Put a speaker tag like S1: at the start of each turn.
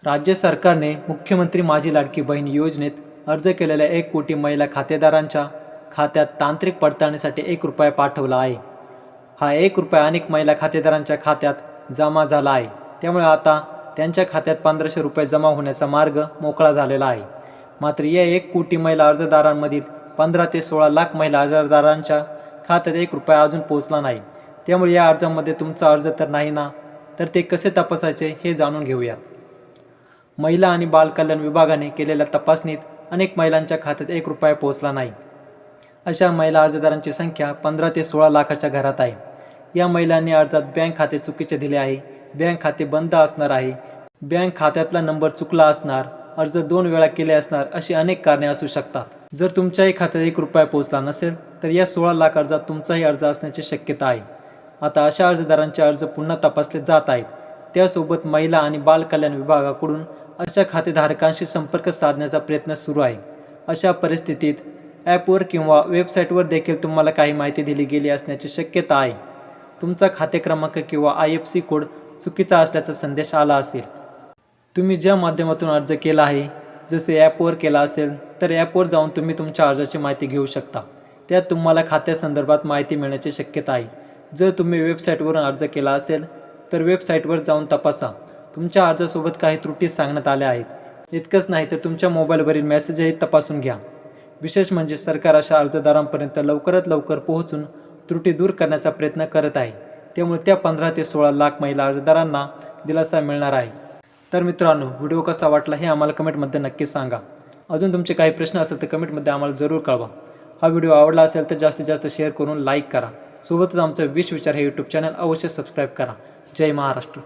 S1: राज्य सरकारने मुख्यमंत्री माझी लाडकी बहीण योजनेत अर्ज केलेल्या 1 कोटी महिला खातेदारांच्या खात्यात तांत्रिक पडताळणीसाठी ₹1 पाठवला आहे. हा ₹1 अनेक महिला खातेदारांच्या खात्यात जमा झाला आहे. त्यामुळे आता त्यांच्या खात्यात ₹1500 जमा होण्याचा मार्ग मोकळा झालेला आहे. मात्र या 1 कोटी महिला अर्जदारांमधील 15 ते 16 लाख महिला अर्जदारांच्या खात्यात ₹1 अजून पोहोचला नाही. त्यामुळे या अर्जामध्ये तुमचा अर्ज तर नाही ना, तर ते कसे तपासायचे हे जाणून घेऊयात. महिला आणि बाल कल्याण विभागाने केलेल्या तपासणीत अनेक महिलांच्या खात्यात ₹1 पोहोचला नाही. अशा महिला अर्जदारांची संख्या 15 ते 16 लाखाच्या घरात आहे. या महिलांनी अर्जात बँक खाते चुकीचे दिले आहे, बँक खाते बंद असणार आहे, बँक खात्यातला नंबर चुकला असणार, अर्ज 2 वेळा केले असणार अशी अनेक कारणे असू शकतात. जर तुमच्याही खात्यात ₹1 पोहोचला नसेल तर या 16 लाख अर्जात तुमचाही अर्ज असण्याची शक्यता आहे. आता अशा अर्जदारांचे अर्ज पुन्हा तपासले जात आहेत. त्यासोबत महिला आणि बाल कल्याण विभागाकडून अशा खातेधारकांशी संपर्क साधण्याचा प्रयत्न सुरू आहे. अशा परिस्थितीत ॲपवर किंवा वेबसाईटवर देखील तुम्हाला काही माहिती दिली गेली असण्याची शक्यता आहे. तुमचा खाते क्रमांक किंवा IFSC कोड चुकीचा असल्याचा संदेश आला असेल. तुम्ही ज्या माध्यमातून अर्ज केला आहे, जसे ॲपवर केला असेल तर ॲपवर जाऊन तुम्ही तुमच्या अर्जाची माहिती घेऊ शकता. त्यात तुम्हाला खात्यासंदर्भात माहिती मिळण्याची शक्यता आहे. जर तुम्ही वेबसाईटवरून अर्ज केला असेल तर वेबसाईटवर जाऊन तपासा. तुमच्या अर्जासोबत काही त्रुटी सांगण्यात आल्या आहेत. इतकंच नाही तर तुमच्या मोबाईलवरील मेसेजही तपासून घ्या. विशेष म्हणजे सरकार अशा अर्जदारांपर्यंत लवकरात लवकर पोहोचून त्रुटी दूर करण्याचा प्रयत्न करत आहे. त्यामुळे त्या 15 ते 16 लाख महिला अर्जदारांना दिलासा मिळणार आहे. तर मित्रांनो, व्हिडिओ कसा वाटला हे आम्हाला कमेंटमध्ये नक्की सांगा. अजून तुमचे काही प्रश्न असेल तर कमेंटमध्ये आम्हाला जरूर कळवा. हा व्हिडिओ आवडला असेल तर जास्तीत जास्त शेअर करून लाईक करा. सोबतच आमचं 20 विचार हे यूट्यूब चॅनल अवश्य सबस्क्राईब करा. जय महाराष्ट्र.